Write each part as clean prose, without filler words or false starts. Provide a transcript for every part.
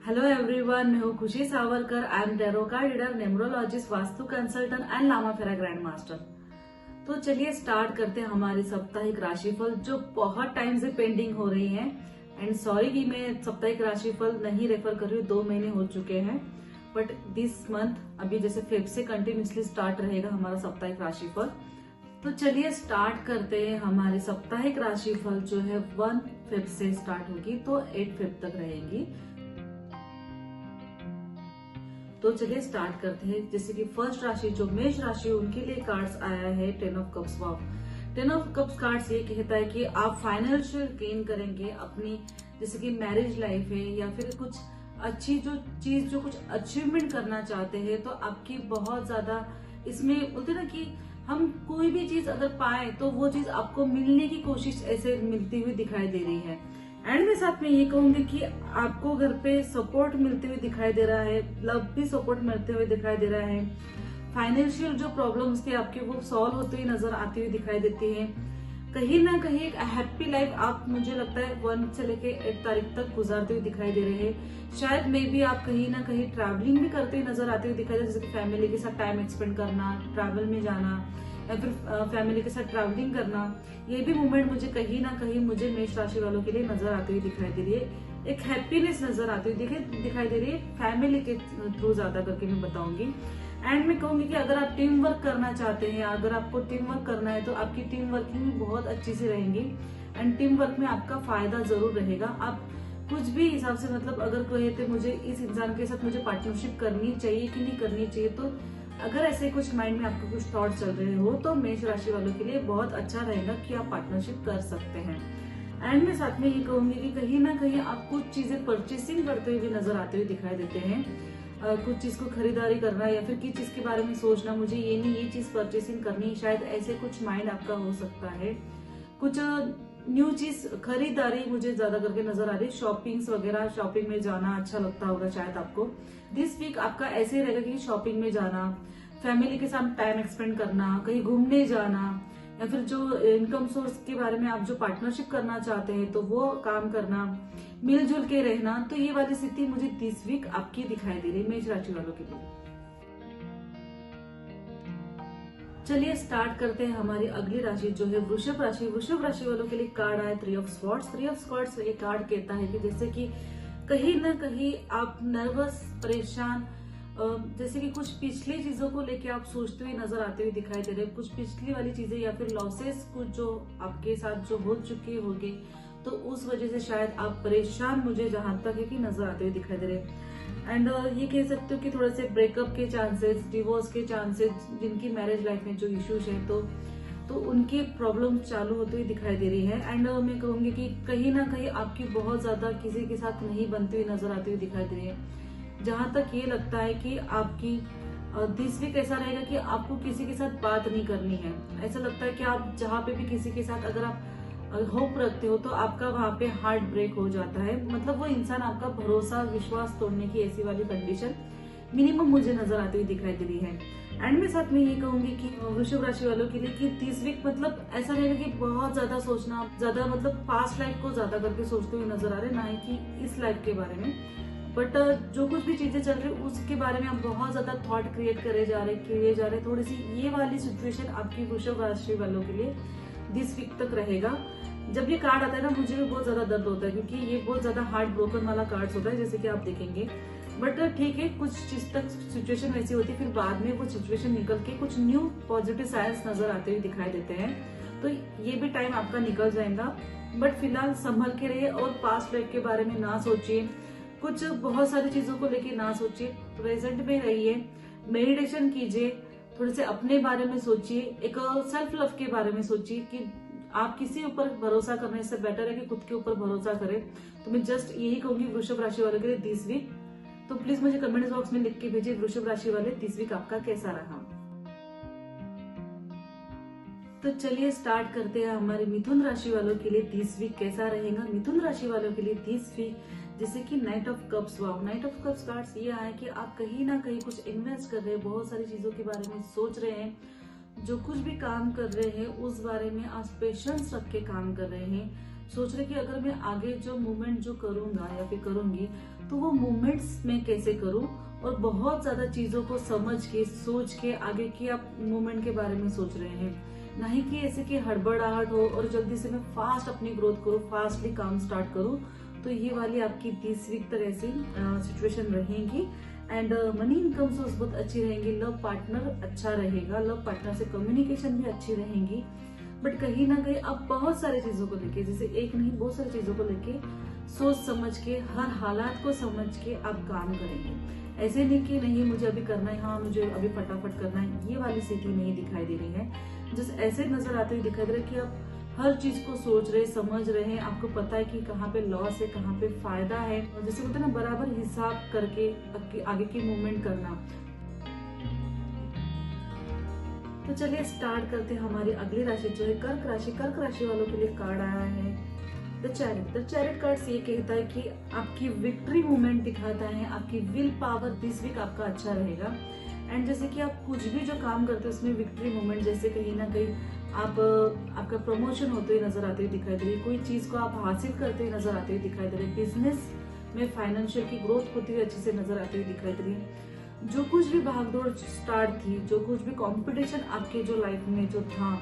Hello everyone, मैं हूँ Khushi Savarkar. I am tarot card reader, numerologist, vastu consultant and Lama Fera grand master. तो चलिए स्टार्ट करते हैं हमारी साप्ताहिक राशिफल जो बहुत टाइम से पेंडिंग हो रही है। एंड सॉरी कि मैं साप्ताहिक राशिफल नहीं रेफर कर रही हूँ, 2 महीने हो चुके हैं। बट दिस मंथ अभी जैसे फेब से कंटिन्यूसली स्टार्ट रहेगा हमारा साप्ताहिक राशिफल। तो चलिए स्टार्ट करते हैं। हमारी साप्ताहिक राशिफल जो है 1 फेब से स्टार्ट होगी तो 8 फेब तक रहेगी। तो चलिए स्टार्ट करते हैं। जैसे कि फर्स्ट राशि जो मेष राशि, उनके लिए कार्ड्स आया है 10 of cups. Wow, 10 of cups cards ये कहता है कि आप फाइनेंशियल गेन करेंगे अपनी, जैसे कि मैरिज लाइफ है या फिर कुछ अच्छी जो कुछ अचीवमेंट करना चाहते हैं तो आपकी बहुत ज्यादा इसमें बोलते ना कि हम कोई भी चीज अगर पाए तो वो चीज आपको मिलने की कोशिश ऐसे मिलती हुई दिखाई दे रही है। एंड मैं साथ में ये कहूंगी कि आपको घर पे सपोर्ट मिलते हुए दिखाई दे रहा है, लव भी सपोर्ट मिलते हुए दिखाई दे रहा है। फाइनेंशियल जो प्रॉब्लम्स थे आपके वो सॉल्व होते हुए नजर आती हुई दिखाई देती है। कहीं ना कहीं एक हैप्पी लाइफ आप, मुझे लगता है 1 से लेके 8 तारीख तक गुजारते हुए दिखाई दे रहे हैं। शायद मे भी आप कहीं ना कहीं ट्रैवलिंग भी करते हुए नजर आते हुए दिखाई दे, जैसे कि फैमिली के साथ टाइम स्पेंड करना, ट्रैवल में जाना या फिर फैमिली के साथ ट्रैवलिंग करना। ये भी मूवमेंट मुझे कहीं ना कहीं मुझे मेष राशि वालों के लिए नजर आती हुई दिखाई दे रही है। एक हैप्पीनेस नजर आती हुई दिखाई दे रही है फैमिली के थ्रू, ज्यादा करके मैं बताऊंगी। एंड मैं कहूंगी कि अगर आप टीम वर्क करना चाहते हैं, अगर आपको टीम वर्क करना है तो आपकी टीम वर्किंग भी बहुत अच्छी से रहेंगी। एंड टीम वर्क में आपका फायदा जरूर रहेगा। आप कुछ भी हिसाब से, मतलब अगर कहते मुझे इस इंसान के साथ मुझे पार्टनरशिप करनी चाहिए कि नहीं करनी चाहिए, तो अगर ऐसे कुछ माइंड में आपको कुछ थॉट चल रहे हो तो मेष राशि वालों के लिए बहुत अच्छा रहेगा कि आप पार्टनरशिप कर सकते हैं। एंड मैं साथ में ये कहूंगी कि कहीं ना कहीं आप कुछ चीजें परचेसिंग करते हुए नजर आते हुए दिखाई देते हैं। कुछ चीज को खरीदारी करना या फिर किस चीज के बारे में सोचना, मुझे ये नहीं ये चीज परचेसिंग करनी, शायद ऐसे कुछ माइंड आपका हो सकता है। कुछ न्यू चीज खरीदारी मुझे ज्यादा करके नजर आ रही है। शॉपिंग्स वगैरह, शॉपिंग में जाना अच्छा लगता होगा शायद आपको। दिस वीक आपका ऐसे रहेगा कि शॉपिंग में जाना, फैमिली के साथ टाइम स्पेंड करना, कहीं घूमने जाना, या फिर जो इनकम सोर्स के बारे में आप जो पार्टनरशिप करना चाहते हैं तो वो काम करना, मिलजुल के रहना। तो ये वाली स्थिति मुझे दिस वीक आपकी दिखाई दे रही है मेष राशि वालों के लिए। चलिए स्टार्ट करते हैं हमारी अगली राशि जो है वृषभ राशि। वृषभ राशि वालों के लिए कार्ड आया 3 ऑफ स्वॉर्ड्स। 3 ऑफ स्वॉर्ड्स ये कार्ड कहता है कि जैसे कि कहीं ना कहीं आप नर्वस, परेशान, जैसे कि कुछ पिछली चीजों को लेके आप सोचते हुए नजर आते हुए दिखाई दे रहे हैं। कुछ पिछली वाली चीजें या फिर लॉसेस कुछ जो आपके साथ जो हो चुके होंगे तो उस वजह से शायद आप परेशान, मुझे जहां तक है कि नजर आते हुए दिखाई दे रहे हैं। एंड ये कह सकते हो कि थोड़े से ब्रेकअप के चांसेस, डिवोर्स के चांसेस, जिनकी मैरिज लाइफ में जो इश्यूज है तो उनकी प्रॉब्लम चालू होती हुई दिखाई दे रही है। एंड मैं कहूंगी कि कहीं ना कहीं आपकी बहुत ज्यादा किसी के साथ नहीं बनती हुई नजर आती हुई दिखाई दे रही है। जहां तक ये लगता है कि आपकी दिस वीक ऐसा रहेगा कि आपको किसी के साथ बात नहीं करनी है। ऐसा लगता है कि आप जहाँ पे भी किसी के साथ अगर आप होप रखते हो तो आपका वहां पे हार्ट ब्रेक हो जाता है। मतलब वो इंसान आपका भरोसा, विश्वास तोड़ने की ऐसी वाली कंडीशन मिनिमम मुझे नजर आती हुई दिखाई दे रही है। एंड मैं साथ में ये कहूंगी कि वृषभ राशि वालों के लिए कि दिस वीक मतलब ऐसा रहेगा कि बहुत ज्यादा सोचना, ज्यादा मतलब पास्ट लाइफ को ज्यादा करके सोचते हुए नजर आ रहे, ना ही कि इस लाइफ के बारे में। बट जो कुछ भी चीजें चल रही है उसके बारे में आप बहुत ज्यादा थॉट क्रिएट किए जा रहे। थोड़ी सी ये वाली सिचुएशन आपकी वृषभ राशि वालों के लिए दिस वीक तक रहेगा। जब ये कार्ड आता है ना मुझे भी बहुत ज्यादा दर्द होता है, क्योंकि ये बहुत ज्यादा हार्ट ब्रोकन वाला कार्ड होता है, जैसे कि आप देखेंगे। बट ठीक है, कुछ चीज तक सिचुएशन वैसी होती है, फिर बाद में वो सिचुएशन निकल के कुछ न्यू पॉजिटिव साइंस नजर आते हुए दिखाई देते हैं। तो ये भी टाइम आपका निकल जाएगा। बट फिलहाल संभल के रहिए और पास्ट लाइफ के बारे में ना सोचिए, कुछ बहुत सारी चीजों को लेके ना सोचिए, प्रेजेंट में रहिए, मेडिटेशन कीजिए, थोड़े से अपने बारे में सोचिए, एक सेल्फ लव के बारे में सोचिए कि आप किसी ऊपर भरोसा करने से बेटर है कि खुद के ऊपर भरोसा करें। तो मैं जस्ट यही कहूंगी वृषभ राशि वालों के लिए दिस वीक। तो प्लीज मुझे कमेंट बॉक्स में लिख के भेजिए वृषभ राशि वाले दिस वीक आपका कैसा रहा। तो चलिए स्टार्ट करते हैं हमारे मिथुन राशि वालों के लिए दिस वीक कैसा रहेगा। मिथुन राशि वालों के लिए दिस वीक जैसे कि night of cups. Wow, night of cups cards ये आया कि आप कहीं ना कहीं कुछ इन्वेस्ट कर रहे हैं, बहुत सारी चीजों के बारे में सोच रहे हैं, जो कुछ भी काम कर रहे हैं उस बारे में आप पेशेंस रख के काम कर रहे हैं। सोच रहे कि अगर मैं आगे जो मूवमेंट जो करूंगा या फिर करूंगी तो वो मूवमेंट्स मैं कैसे करूं, और बहुत ज्यादा चीजों को समझ के सोच के आगे की आप मूवमेंट के बारे में सोच रहे हैं, नहीं कि ऐसे कि हड़बड़ाहट हो और जल्दी से मैं फास्ट अपनी ग्रोथ करूं, फास्टली काम स्टार्ट करूं। तो ये वाली आपकी 30 वीक तक ऐसी सिचुएशन रहेगी। एंड मनी इनकम सोर्स बहुत अच्छी रहेंगी, लव पार्टनर अच्छा रहेगा, लव पार्टनर से कम्युनिकेशन भी अच्छी रहेंगी। बट कहीं ना कहीं आप बहुत सारी चीजों को लेके, जैसे एक नहीं बहुत सारी चीजों को लेके सोच समझ के, हर हालात को समझ के आप काम करेंगे। ऐसे नहीं कि नहीं मुझे अभी करना है, हाँ मुझे अभी फटाफट करना है, ये वाली स्थिति नहीं दिखाई दे रही है। जैसे ऐसे नजर आते हुए दिखाई दे रहा है कि आप हर चीज को सोच रहे, समझ रहे हैं, आपको पता है कि कहाँ पे लॉस है, कहाँ पे फायदा है, और जैसे बोलते हैं ना बराबर हिसाब करके आगे की मूवमेंट करना। तो चलिए स्टार्ट करते हैं हमारी अगली राशि जो है कर्क राशि। कर्क राशि वालों के लिए कार्ड आया है the chariot. The chariot card ये कहता है कि आपकी विक्ट्री मूवमेंट दिखाता है, आपकी विल पावर दिस वीक आपका अच्छा रहेगा। एंड जैसे कि आप कुछ भी जो काम करते हैं उसमें विक्ट्री मूवमेंट, जैसे कहीं ना कहीं आपका प्रमोशन होते हुए नजर आते हुए दिखाई दे रही है, कोई चीज को आप हासिल करते हुए नजर आते हुए दिखाई दे रहे हैं, बिजनेस में फाइनेंशियल की ग्रोथ होती हुई अच्छे से नजर आते हुए दिखाई दे रही है। जो कुछ भी भागदौड़ स्टार्ट थी, जो कुछ भी कंपटीशन आपके जो लाइफ में जो था,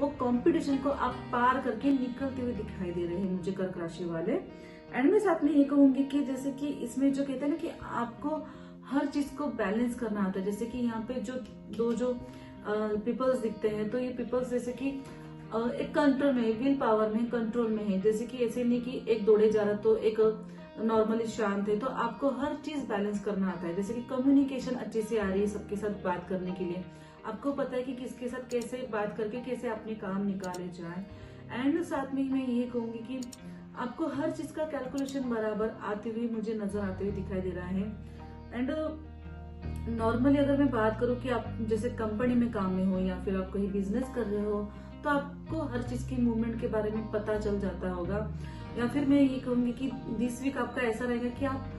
वो कंपटीशन को आप पार करके निकलते हुए दिखाई दे रहे हैं मुझे कर्क राशि वाले। एंड मैं साथ में ये कहूंगी कि जैसे कि इसमें जो कहते हैं ना कि आपको हर चीज को बैलेंस करना आता है। जैसे कि यहाँ पे जो पीपल्स दिखते हैं, तो ये पीपल्स जैसे कि एक कंट्रोल में, विल पावर में, कंट्रोल में है। जैसे कि ऐसे नहीं कि एक दौड़े जा रहा तो एक नॉर्मली शांत है। तो आपको हर चीज बैलेंस करना आता है। जैसे कि कम्युनिकेशन अच्छे से आ रही है सबके साथ बात करने के लिए, आपको पता है कि किसके साथ कैसे बात करके कैसे अपने काम निकाले जाए। एंड साथ में मैं ये कहूंगी कि आपको हर चीज का कैलकुलेशन बराबर आते हुए मुझे नजर आते हुए दिखाई दे रहा है। एंड नॉर्मली अगर मैं बात करूं कि आप जैसे कंपनी में काम में हो या फिर आप कहीं बिजनेस कर रहे हो, तो आपको हर चीज की मूवमेंट के बारे में पता चल जाता होगा। या फिर मैं ये कहूंगी कि दिस वीक आपका ऐसा रहेगा कि आप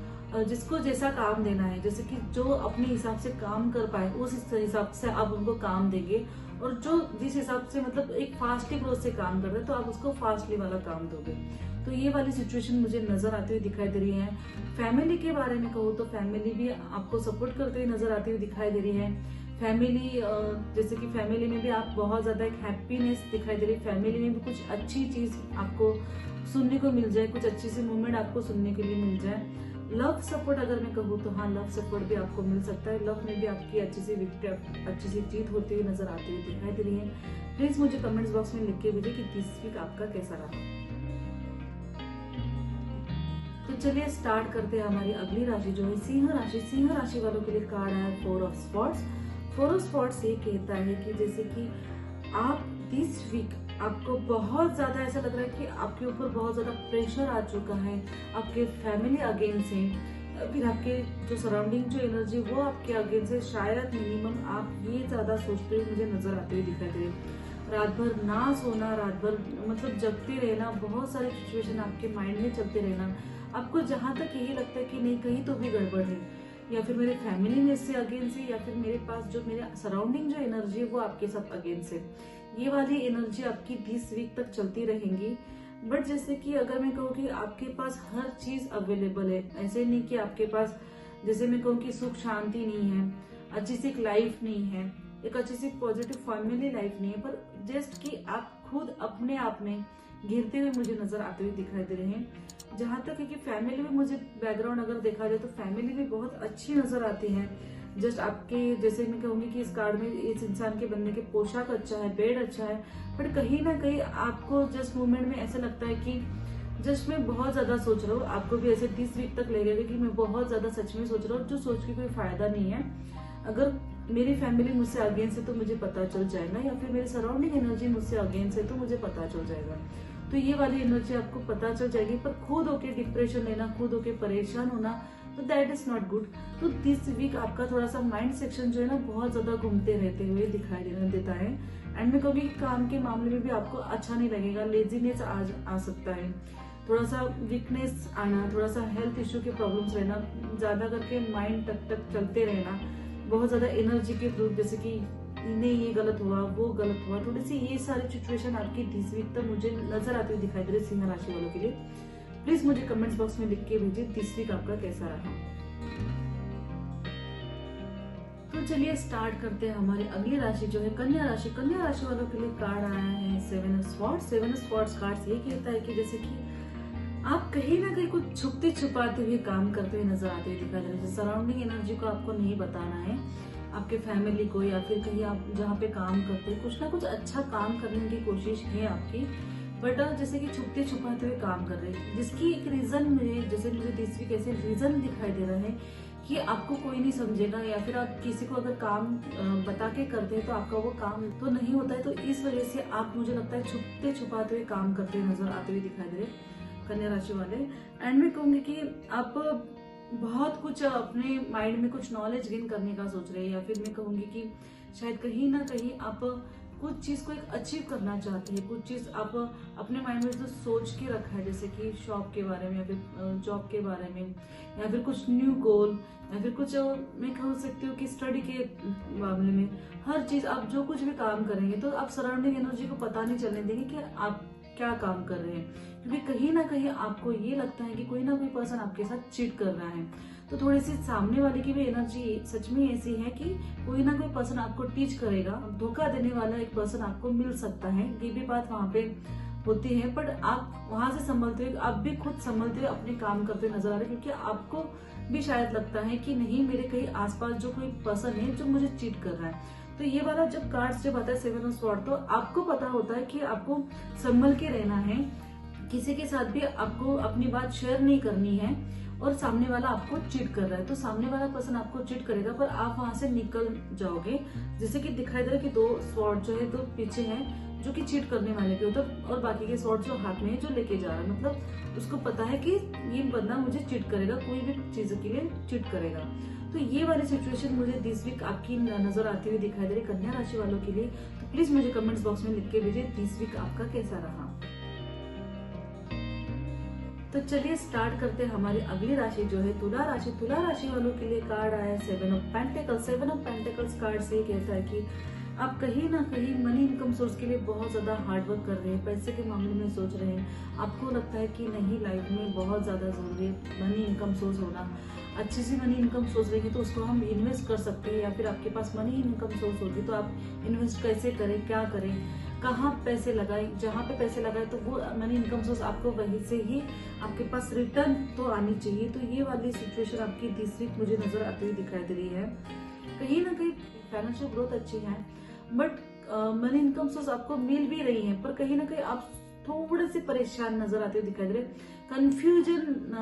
जिसको जैसा काम देना है, जैसे कि जो अपने हिसाब से काम कर पाए उस हिसाब से आप उनको काम देंगे, और जो जिस हिसाब से मतलब एक फास्टली ग्रोथ से काम कर रहे हैं तो आप उसको फास्टली वाला काम दोगे। तो ये वाली सिचुएशन मुझे नजर आती हुई दिखाई दे रही है। फैमिली के बारे में कहूँ तो फैमिली भी आपको सपोर्ट करते हुए नजर आती हुई दिखाई दे रही है। फैमिली जैसे कि फैमिली में भी आप बहुत ज्यादा एक हैप्पीनेस दिखाई दे रही है। फैमिली में भी कुछ अच्छी चीज आपको सुनने को मिल जाए, कुछ अच्छी सी मूवमेंट आपको सुनने के लिए मिल जाए। लव सपोर्ट अगर मैं कहूँ तो हाँ, लव सपोर्ट भी आपको मिल सकता है। लव में भी आपकी अच्छी सी जीत होती हुई नजर आती हुई दिखाई दे रही है। प्लीज मुझे कमेंट्स बॉक्स में लिख के भेजिए कि दिस वीक आपका कैसा रहा। तो चलिए स्टार्ट करते हैं हमारी अगली राशि जो है सिंह राशि। सिंह राशि वालों के लिए कार्ड आया 4 ऑफ स्पॉट्स। 4 ऑफ स्पॉट्स ये कहता है कि जैसे कि आप दिस वीक आपको बहुत ज्यादा ऐसा लग रहा है कि आपके ऊपर बहुत ज्यादा प्रेशर आ चुका है, आपके फैमिली अगेंस्ट है, फिर आपके जो सराउंडिंग जो एनर्जी वो आपके अगेंस्ट है। शायद मिनिमम आप ये ज्यादा सोचते हुए मुझे नजर आते हुए दिखाई दे रहे। रात भर ना सोना, रात भर मतलब जगते रहना, बहुत सारी सिचुएशन आपके माइंड में चलते रहना। आपको जहां तक यही लगता है कि नहीं कहीं तो भी गड़बड़ है, या फिर मेरे फैमिली में इससे अगेंस्ट है, या फिर मेरे पास जो मेरे सराउंडिंग जो एनर्जी है वो आपके साथ अगेंस्ट है। ये वाली एनर्जी आपकी 20 वीक तक चलती रहेंगी। बट जैसे कि अगर मैं कहूँ कि आपके पास हर चीज अवेलेबल है, ऐसे नहीं कि आपके पास जैसे मैं कहूँ कि सुख शांति नहीं है, अच्छी सी एक लाइफ नहीं है, एक अच्छी सी पॉजिटिव फैमिली लाइफ नहीं है, पर जस्ट कि आप खुद अपने आप में घिरते हुए मुझे नजर आते हुए दिखाई दे रहे हैं। जहां तक है कि फैमिली में मुझे बैकग्राउंड अगर देखा जाए तो फैमिली भी बहुत अच्छी नजर आती है। जस्ट आपके जैसे मैं कहूंगी कि इस कार्ड में इस इंसान के बनने के पोशाक अच्छा है, बेड अच्छा है, बट कहीं ना कहीं आपको जस्ट मोमेंट में ऐसा लगता है कि जस्ट मैं बहुत ज्यादा सोच रहा हूँ। आपको भी ऐसे 30 वीक तक लगेगा कि मैं बहुत ज्यादा सच में सोच रहा हूँ, जो सोच के कोई फायदा नहीं है। अगर मेरी फैमिली मुझसे अगेंस्ट है तो मुझे पता चल जाएगा, या फिर मेरी सराउंडिंग एनर्जी मुझसे अगेंस्ट है तो मुझे पता चल जाएगा। तो ये वाली एनर्जी आपको पता चल जाएगी, पर खुद होके डिप्रेशन लेना, खुद होके परेशान होना, तो दैट इज नॉट गुड। तो दिस वीक आपका थोड़ा सा माइंड सेक्शन जो है ना बहुत ज्यादा घूमते रहते हुए दिखाई देता है। एंड मैं कहूँगी काम के मामले में भी आपको अच्छा नहीं लगेगा, लेजीनेस आ सकता है, थोड़ा सा वीकनेस आना, थोड़ा सा हेल्थ इश्यू के प्रॉब्लम्स रहना, ज्यादा करके माइंड टक चलते रहना, बहुत ज्यादा एनर्जी के थ्रू, जैसे कि इन्हें ये गलत हुआ, वो गलत हुआ, थोड़ी सी ये सारी सिचुएशन आपकी 20 वीक तक मुझे नजर आती हुई दिखाई दे रही सिंह राशि वालों के लिए। प्लीज मुझे कमेंट्स बॉक्स में लिख के भेजिए दिस वीक आपका कैसा रहा। तो चलिए स्टार्ट करते हैं हमारी अगली राशि जो है कन्या राशि। कन्या राशि वालों के लिए कार्ड आया है 7 of swords. 7 of swords card ये कहता है कि जैसे कि आप कहीं ना कहीं कुछ छुपते छुपाते हुए काम करते हुए नजर आते हुए दिखाई दे रहे हैं। सराउंडिंग एनर्जी को आपको नहीं बताना है, आपके फैमिली को या फिर कहीं आप जहाँ पे काम करते हैं कुछ ना कुछ अच्छा काम करने की कोशिश है आपकी, बट जैसे कि छुपते छुपाते हुए काम कर रहे हैं, जिसकी एक रीजन मुझे दिस वीक ऐसे रीजन दिखाई दे रहा है कि आपको कोई नहीं समझेगा, या फिर आप किसी को अगर काम बता के करते हैं तो आपका वो काम तो नहीं होता है। तो इस वजह से आप मुझे लगता है छुपते छुपाते हुए काम करते हुए नजर आते हुए दिखाई दे रहे कन्या राशि वाले। एंड मैं कहूंगी कि आप बहुत कुछ अपने माइंड में कुछ नॉलेज गेन करने का सोच रहे हैं, या फिर मैं कहूंगी कि शायद कहीं ना कहीं आप कुछ चीज को एक अचीव करना चाहते हैं, कुछ चीज आप अपने माइंड में जो सोच के रखा है, जैसे कि शॉप के बारे में या फिर जॉब के बारे में या फिर कुछ न्यू गोल या फिर कुछ मैं कह सकती हूँ कि स्टडी के मामले में हर चीज आप जो कुछ भी काम करेंगे तो आप सराउंडिंग एनर्जी को पता नहीं चलने देंगे कि आप क्या काम कर रहे हैं, क्योंकि कहीं ना कहीं आपको ये लगता है कि कोई ना कोई पर्सन आपके साथ चीट कर रहा है। तो थोड़ी सी सामने वाले की भी एनर्जी सच में ऐसी है कि कोई ना कोई पर्सन आपको टीच करेगा, धोखा देने वाला एक पर्सन आपको मिल सकता है, ये भी बात वहाँ पे होती है। बट आप वहां से संभलते हुए, आप भी खुद संभलते हुए अपने काम करते नजर आ रहे, क्योंकि आपको भी शायद लगता है कि नहीं मेरे कहीं आसपास जो कोई पर्सन है जो मुझे चीट कर रहा है। तो ये वाला जब कार्ड्स जब आता है 7 ऑफ स्वॉर्ड, तो आपको पता होता है कि आपको संभल के रहना है, किसी के साथ भी आपको अपनी बात शेयर नहीं करनी है, और सामने वाला आपको चीट कर रहा है तो सामने वाला पर्सन आपको चीट करेगा पर आप वहां से निकल जाओगे। जैसे कि दिखाई दे रहा है कि 2 स्वॉर्ड जो है 2 पीछे हैं जो कि चीट करने वाले के उधर, और बाकी के स्वॉर्ड जो हाथ में है जो लेके जा रहा है, मतलब उसको पता है कि ये बंदा मुझे चीट करेगा, कोई भी चीज के लिए चीट करेगा। तो ये वाली सिचुएशन मुझे दिस वीक आपकी नजर आती हुई दिखाई दे रही कन्या राशि वालों के लिए। तो प्लीज मुझे कमेंट्स बॉक्स में लिख के भेजिए दिस वीक आपका कैसा रहा। तो चलिए स्टार्ट करते हैं हमारी अगली राशि जो है तुला राशि। तुला राशि वालों के लिए कार्ड आया 7 of pentacles. 7 of pentacles card से कहता है कि आप कहीं ना कहीं मनी इनकम सोर्स के लिए बहुत ज्यादा हार्डवर्क कर रहे हैं, पैसे के मामले में सोच रहे हैं, आपको लगता है कि नहीं लाइफ में बहुत ज्यादा जरूरी है मनी इनकम सोर्स होना, अच्छी सी मनी इनकम सोर्स रहेगी तो उसको हम इन्वेस्ट कर सकते हैं, या फिर आपके पास मनी इनकम सोर्स होगी तो आप इन्वेस्ट कैसे करें, क्या करें, कहाँ पैसे लगाएं, जहाँ पे पैसे लगाए तो वो मनी इनकम सोर्स आपको वहीं से ही आपके पास रिटर्न तो आनी चाहिए। तो ये वाली सिचुएशन आपकी दिस वीक मुझे नजर आती हुई दिखाई दे रही है। कहीं ना कहीं फाइनेंशियल ग्रोथ अच्छी है, बट मनी इनकम सोर्स आपको मिल भी रही है, पर कहीं ना कहीं आप थोड़े से परेशान नजर आते हुए दिखाई दे रहे, कंफ्यूजन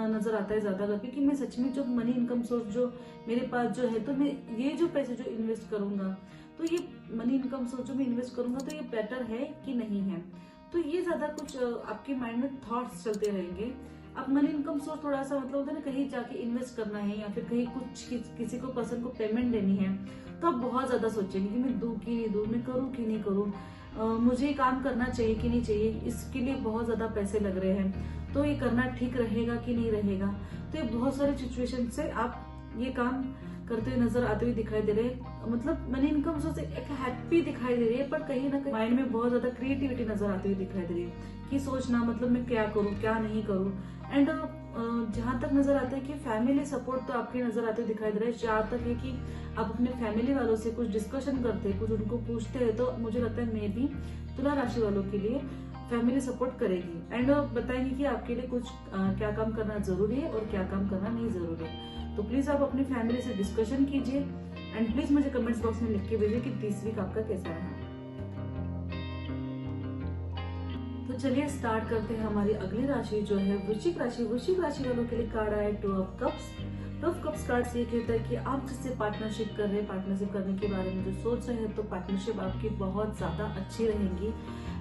नजर आता है ज्यादा, क्योंकि मैं सच में जो मनी इनकम सोर्स जो मेरे पास जो है, तो मैं ये जो पैसे जो इन्वेस्ट करूंगा तो ये मनी इनकम सोर्स जो मैं इन्वेस्ट करूंगा तो ये बेटर है कि नहीं है, तो ये ज्यादा कुछ आपके माइंड में थॉट्स चलते रहेंगे। आप मनी इनकम सोर्स थोड़ा सा मतलब होता है ना, कहीं जाके इन्वेस्ट करना है या फिर कहीं कुछ किसी को पर्सन को पेमेंट देनी है, तो आप बहुत ज्यादा सोचेंगे कि मैं दूं कि नहीं दूं, मैं करूं कि नहीं करूं, मुझे काम करना चाहिए कि नहीं चाहिए, इसके लिए बहुत ज्यादा पैसे लग रहे हैं तो ये करना ठीक रहेगा कि नहीं रहेगा। तो ये बहुत सारे सिचुएशन से आप ये काम करते हुए नजर आते हुए दिखाई दे रहे हैं। मतलब मनी इनकम सोर्स एक हैप्पी दिखाई दे रही है, पर कहीं ना कहीं माइंड में बहुत ज्यादा क्रिएटिविटी नजर आती हुई दिखाई दे रही है कि सोचना मतलब मैं क्या करूं क्या नहीं करूं। एंड जहां तक नजर आता है कि फैमिली सपोर्ट तो आपके नजर आते हुए दिखाई दे रहा है। जहां तक है कि आप अपने फैमिली वालों से कुछ डिस्कशन करते हैं, कुछ उनको पूछते हैं, तो मुझे लगता है मे भी तुला राशि वालों के लिए फैमिली सपोर्ट करेगी एंड बताएंगे कि आपके लिए कुछ क्या काम करना जरूरी है और क्या काम करना नहीं जरूरी है। तो प्लीज आप अपनी फैमिली से डिस्कशन कीजिए एंड प्लीज मुझे कमेंट्स बॉक्स में लिख के भेजिए कि दिस वीक आपका कैसा रहा। तो चलिए स्टार्ट करते हैं हमारी अगली राशि जो है वृश्चिक राशि। वृश्चिक राशि वालों के लिए कार्ड आया 2 of cups. 2 of cups card से ये कहता है कि आप जिससे पार्टनरशिप कर रहे हैं, पार्टनरशिप करने के बारे में जो सोच रहे हैं, तो पार्टनरशिप आपकी बहुत ज्यादा अच्छी रहेंगी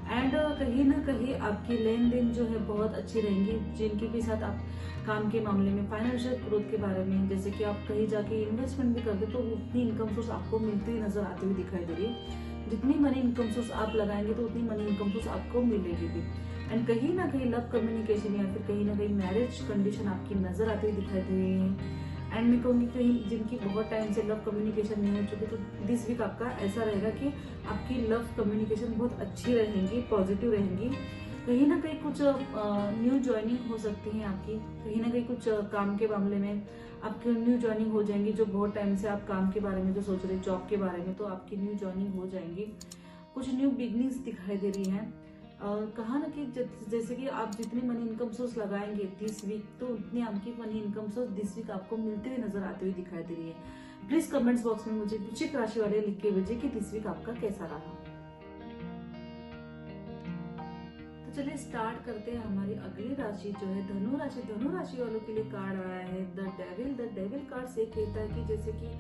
एंड कहीं ना कहीं आपकी लेन देन जो है बहुत अच्छी रहेंगी। जिनके भी साथ आप काम के मामले में, फाइनेंशियल ग्रोथ के बारे में, जैसे कि आप कहीं जाके इन्वेस्टमेंट भी करते तो उतनी इनकम सोर्स आपको मिलती हुई नजर आती हुई दिखाई दे रही है। जितनी मनी इनकम सोर्स आप लगाएंगे तो उतनी मनी इनकम सोर्स आपको मिलेगी भी। एंड कहीं ना कहीं लव कम्युनिकेशन या फिर कहीं ना कहीं मैरिज कंडीशन आपकी नजर आती हुई दिखाई दे रही है। एंड मैं कहूँगी कहीं जिनकी बहुत टाइम से लव कम्युनिकेशन नहीं हो चुकी, तो दिस वीक आपका ऐसा रहेगा कि आपकी लव कम्युनिकेशन बहुत अच्छी रहेंगी, पॉजिटिव रहेंगी। कहीं ना कहीं कुछ न्यू ज्वाइनिंग हो सकती है आपकी, कहीं ना कहीं कुछ काम के मामले में आपकी न्यू ज्वाइनिंग हो जाएंगी। जो बहुत टाइम से आप काम के बारे में जो सोच रहे, जॉब के बारे में, तो आपकी न्यू ज्वाइनिंग हो जाएंगी। कुछ न्यू बिगनिंग्स दिखाई दे रही है। कहा ना कि जैसे कि आप जितनी मनी इनकम सोर्स लगाएंगे दिस वीक, तो उतनी आपकी money income source this week आपको मिलते हुए नजर आते हुए दिखाई दे रही है। प्लीज कमेंट्स बॉक्स में मुझे वृश्चिक राशि वाले लिख के भेजिए कि दिस वीक आपका कैसा रहा। तो चलिए स्टार्ट करते हैं हमारी अगली राशि जो है धनु राशि। धनु राशि वालों के लिए कार्ड आया है the devil. The devil card से कहता है कि जैसे कि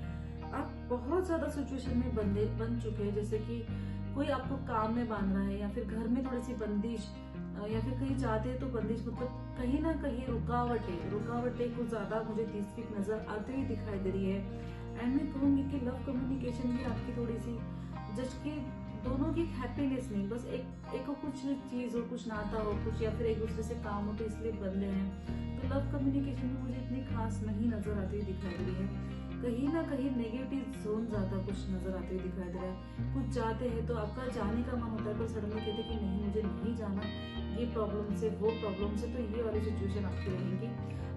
आप बहुत ज्यादा सिचुएशन में बन चुके हैं, जैसे कि कोई आपको काम में बांध रहा है या फिर घर में थोड़ी सी बंदिश, या फिर कहीं जाते हैं तो बंदिश, मतलब कहीं ना कहीं रुकावटें कुछ ज्यादा मुझे 30 वीक नजर आते हुए दिखाई दे रही है। एंड मैं कहूंगी कि लव कम्युनिकेशन भी आपकी थोड़ी सी, जस्ट कि दोनों की हैप्पीनेस नहीं, बस एक को कुछ चीज हो, कुछ नाता हो, कुछ या फिर एक दूसरे से काम हो तो इसलिए बंधे हैं। तो लव कम्युनिकेशन में मुझे इतनी खास नहीं नजर आती हुई दिखाई दे रही है। कहीं ना कहीं नेगेटिव जोन ज्यादा कुछ नजर आते हुए दिखाई दे रहा है। कुछ जाते हैं तो आपका जाने का मन होता है, पर सडनली कहते हैं कि नहीं मुझे नहीं जाना, ये प्रॉब्लम से वो प्रॉब्लम से, तो ये वाली सिचुएशन आपकी रहेगी।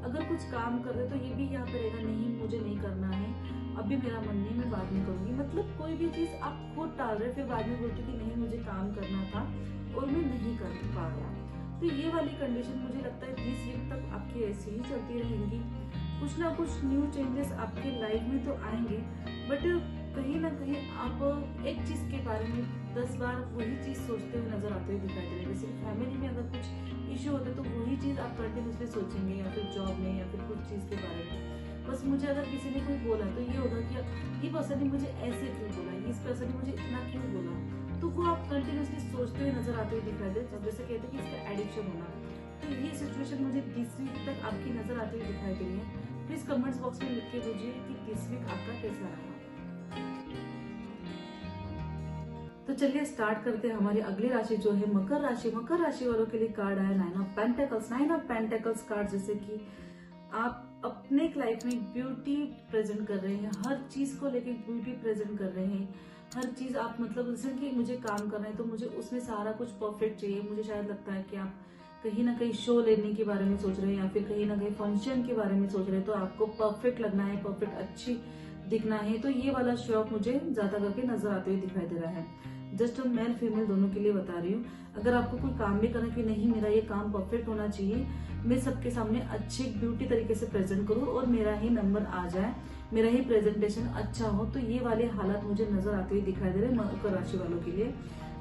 अगर कुछ काम कर रहे तो ये भी यहाँ पे रहेगा, नहीं मुझे नहीं करना है, अभी मेरा मन नहीं, मैं बाद में करूंगी। मतलब कोई भी चीज आप खुद टाल रहे, फिर बाद में बोलते कि नहीं मुझे काम करना था और मैं नहीं कर पाया। तो ये वाली कंडीशन मुझे लगता है 30 वीक तक आपकी ऐसी ही चलती रहेंगी। कुछ ना कुछ न्यू चेंजेस आपके लाइफ में तो आएंगे, बट कहीं ना कहीं आप एक चीज के बारे में 10 बार वही चीज सोचते हुए नजर आते हुए दिखाई दे रहे हैं। जैसे फैमिली में अगर कुछ इश्यू होता है तो वही चीज आप कंटिन्यूसली सोचेंगे, या फिर जॉब में, या फिर कुछ चीज के बारे में। बस मुझे अगर किसी ने कोई बोला तो ये होगा कि ये पर्सन ने मुझे ऐसे क्यों बोला, इस पर्सन ने मुझे इतना क्यों बोला, तो वो आप कंटिन्यूसली सोचते हुए नजर आते हुए दिखाई दे। जैसे कहते हैं कि इसका एडिक्शन होना, तो ये सिचुएशन मुझे 30 वीक तक आपकी नजर आते हुए दिखाई दे रही है। प्लीज कमेंट्स बॉक्स में लिख के भेजिए कि 30 वीक आपका कैसा रहा। तो चलिए स्टार्ट करते हैं हमारी अगली राशि जो है मकर राशि। मकर राशि वालों के लिए कार्ड आया 9 of pentacles. 9 of pentacles card जैसे कि आप अपने लाइफ में ब्यूटी प्रेजेंट कर रहे हैं, हर चीज को लेके ब्यूटी प्रेजेंट कर रहे हैं। हर चीज आप मतलब जैसे कि मुझे काम करना है तो मुझे उसमें सारा कुछ परफेक्ट चाहिए। मुझे शायद लगता है कि आप कहीं ना कहीं शो लेने के बारे में सोच रहे हैं, या फिर कहीं ना कहीं फंक्शन के बारे में सोच रहे हैं, तो आपको परफेक्ट लगना है, परफेक्ट अच्छी दिखना है। तो ये वाला शौक मुझे ज्यादा करके नजर आते हुए दिखाई दे रहा है। जस्ट मेल फीमेल दोनों के लिए बता रही हूँ। अगर आपको कोई काम भी करना कि नहीं मेरा ये काम परफेक्ट होना चाहिए, मैं सबके सामने अच्छी ब्यूटी तरीके से प्रेजेंट करूँ और मेरा ही नंबर आ जाए, मेरा ही प्रेजेंटेशन अच्छा हो, तो ये वाले हालात मुझे नजर आते हुए दिखाई दे रहे हैं मकर राशि वालों के लिए।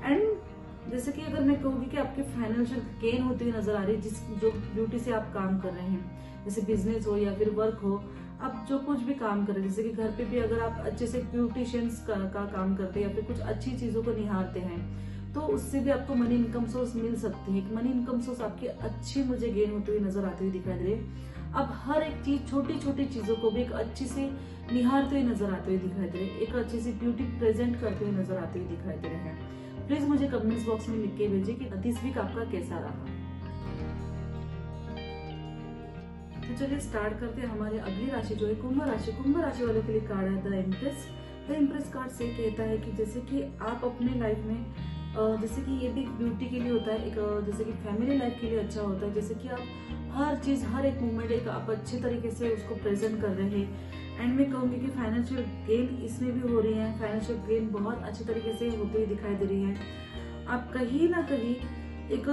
एंड जैसे कि अगर मैं कहूँगी कि आपके फाइनेंशियल गेन होते हुए नजर आ रही है, जो ब्यूटी से आप काम कर रहे हैं, जैसे बिजनेस हो या फिर वर्क हो, आप जो कुछ भी काम कर रहे हैं, जैसे कि घर पे भी अगर आप अच्छे से ब्यूटिशियंस का काम करते हैं या फिर कुछ अच्छी चीजों को निहारते हैं, तो उससे भी आपको मनी इनकम सोर्स मिल सकती है। मनी इनकम सोर्स आपकी अच्छी मुझे गेन होते हुए नजर आते हुए दिखाई दे रही है। अब हर एक चीज, छोटी छोटी चीजों को भी एक अच्छी से निहारते हुए नजर आते हुए दिखाई दे रहे हैं, एक अच्छी सी ब्यूटी प्रेजेंट करते हुए नजर आते हुए दिखाई दे रहे हैं। प्लीज मुझे कमेंट्स बॉक्स में लिख के भेजिए कि 30 वीक आपका कैसा रहा। तो चलिए स्टार्ट करते हैं हमारी अगली राशि जो है कुंभ राशि। कुंभ राशि वालों के लिए कार्ड है the impress. The impress card से कहता है कि जैसे कि आप अपने लाइफ में जैसे कि ये भी ब्यूटी के लिए होता है, एक जैसे कि फैमिली लाइफ के लिए अच्छा होता है, जैसे कि आप हर चीज, हर एक मूवमेंट एक आप अच्छे तरीके से उसको प्रेजेंट कर रहे हैं। एंड मैं कहूंगी कि फाइनेंशियल गेन इसमें भी हो रही है, फाइनेंशियल गेन बहुत अच्छे तरीके से होते हुए दिखाई दे रही है। आप कहीं ना कहीं एक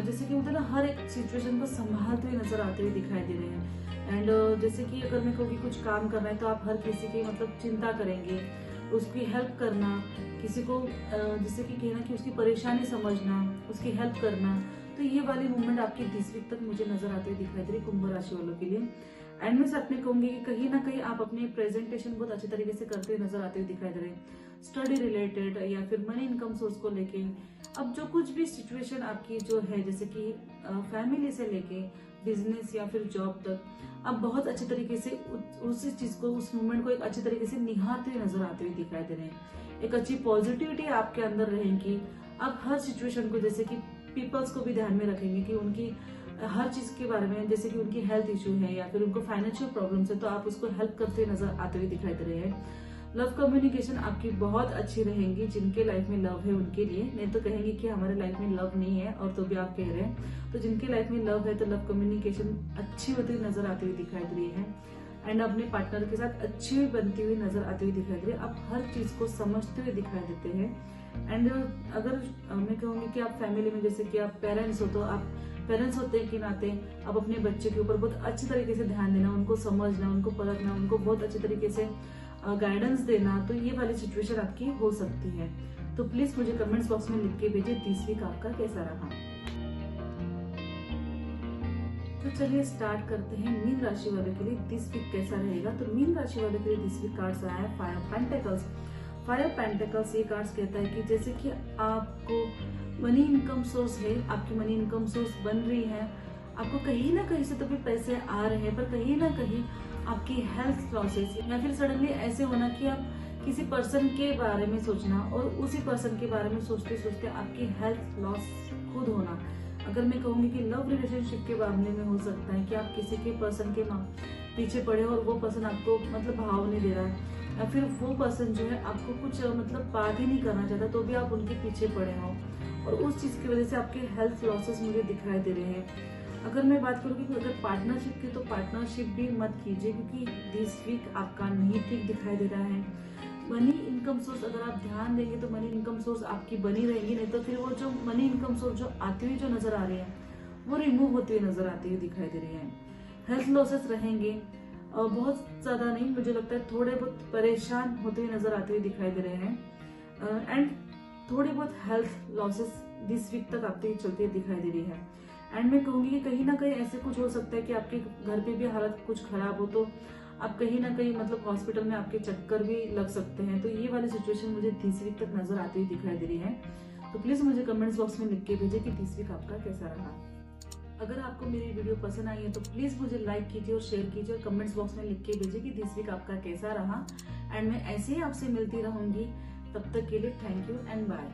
जैसे कि मतलब ना हर एक सिचुएशन को संभालते हुए नजर आते हुए दिखाई दे रहे हैं। एंड जैसे कि अगर मैं कहूँगी कुछ काम करना है तो आप हर किसी की मतलब चिंता करेंगे, उसकी हेल्प करना, किसी को जैसे कि कहना कि उसकी परेशानी समझना, उसकी हेल्प करना, तो ये वाली मूवमेंट आपकी 30 वीक तक मुझे नजर आते हुए दिखाई दे रही कुंभ राशि वालों के लिए। एंड मैं साथ में कहूंगी कि कहीं ना कहीं आप अपने प्रेजेंटेशन बहुत अच्छे तरीके से करते हुए नजर आते हुए दिखाई दे रहे हैं, स्टडी रिलेटेड या फिर मनी इनकम सोर्स को लेके। अब जो कुछ भी सिचुएशन आपकी जो है, जैसे कि फैमिली से लेके बिजनेस या फिर जॉब तक, आप बहुत अच्छे तरीके से उस चीज को, उस मूवमेंट को एक अच्छे तरीके से निहारते हुए नजर आते हुए दिखाई दे रहे हैं। एक अच्छी पॉजिटिविटी आपके अंदर रहेगी। आप हर सिचुएशन को, जैसे कि पीपल्स को भी ध्यान में रखेंगे कि उनकी हर चीज के बारे में, जैसे कि उनकी हेल्थ इशू है या फिर उनको फाइनेंशियल प्रॉब्लम्स है, तो आप उसको हेल्प करते हुए नजर आते हुए दिखाई दे रहे हैं। लव कम्युनिकेशन आपकी बहुत अच्छी रहेंगी। जिनके लाइफ में लव है उनके लिए, नहीं तो कहेंगे कि हमारे लाइफ में लव नहीं है, और तो भी आप कह रहे हैं। तो जिनके लाइफ में लव है तो लव कम्युनिकेशन अच्छी होती हुई नजर आती हुई दिखाई दे रही है। एंड अपने पार्टनर के साथ अच्छी हुई बनती हुई नजर आती हुई दिखाई दे रही है। आप हर चीज को समझते हुए दिखाई देते हैं। एंड अगर मैं कहूंगी कि आप फैमिली में, जैसे कि आप पेरेंट्स हो, तो आप पेरेंट्स होते के नाते आप अपने बच्चे के ऊपर बहुत अच्छी तरीके से ध्यान देना, उनको समझना, उनको परखना, उनको बहुत अच्छी तरीके से गाइडेंस देना, तो ये वाली सिचुएशन आपकी हो सकती है। तो प्लीज मुझे कमेंट्स बॉक्स में लिख के भेजिए दिस वीक आपका कैसा रहा। तो चलिए स्टार्ट करते हैं मीन राशि वालों के लिए दिस वीक कैसा रहेगा। तो मीन राशि वालों के लिए दिस वीक कार्ड्स आया है five of pentacles. Five of pentacles ये कार्ड्स कहता है कि जैसे कि आपको मनी इनकम सोर्स है, आपकी मनी इनकम सोर्स बन रही है, आपको कहीं ना कहीं से तो भी पैसे आ रहे हैं, पर कहीं ना कहीं आपकी हेल्थ लॉसेस या फिर सडनली ऐसे होना कि आप किसी पर्सन के बारे में सोचना और उसी पर्सन के बारे में सोचते सोचते आपकी हेल्थ लॉस खुद होना। अगर मैं कहूंगी कि लव रिलेशनशिप के मामले में हो सकता है कि आप किसी के पर्सन के पीछे पड़े हो और वो पर्सन आपको मतलब भाव नहीं दे रहा है, या फिर वो पर्सन जो है आपको कुछ मतलब बात ही नहीं करना चाहता, तो भी आप उनके पीछे पड़े हो और उस चीज की वजह से आपके हेल्थ लॉसेस मुझे दिखाई दे रहे हैं। अगर मैं बात करूँ कि अगर पार्टनरशिप की, तो पार्टनरशिप भी मत कीजिए, क्योंकि दिस वीक आपका नहीं ठीक दिखाई दे रहा है। मनी इनकम सोर्स अगर आप ध्यान देंगे तो मनी इनकम सोर्स आपकी बनी रहेगी, नहीं तो फिर वो जो मनी इनकम सोर्स जो आती हुई जो नजर आ रही है वो रिमूव होती हुई नजर आती हुई दिखाई दे रही है। हेल्थ लॉसेस रहेंगे, बहुत ज्यादा नहीं, मुझे लगता है थोड़े बहुत परेशान होते हुए नजर आते हुए दिखाई दे रहे हैं। एंड थोड़ी बहुत हेल्थ लॉसेस दिस वीक तक आपके चलती दिखाई दे रही है। एंड मैं कहूंगी कि कहीं ना कहीं ऐसे कुछ हो सकता है कि आपके घर पे भी हालत कुछ खराब हो, तो आप कहीं ना कहीं मतलब हॉस्पिटल में आपके चक्कर भी लग सकते हैं। तो ये वाली सिचुएशन मुझे दिस वीक तक नजर आती हुई दिखाई दे रही है। तो प्लीज मुझे कमेंट्स बॉक्स में लिख के भेजिए कि दिस वीक आपका कैसा रहा। अगर आपको मेरी वीडियो पसंद आई है तो प्लीज मुझे लाइक कीजिए और शेयर कीजिए और कमेंट्स बॉक्स में लिख के भेजिए कि दिस वीक आपका कैसा रहा। एंड मैं ऐसे ही आपसे मिलती रहूंगी, तब तक के लिए थैंक यू एंड बाय।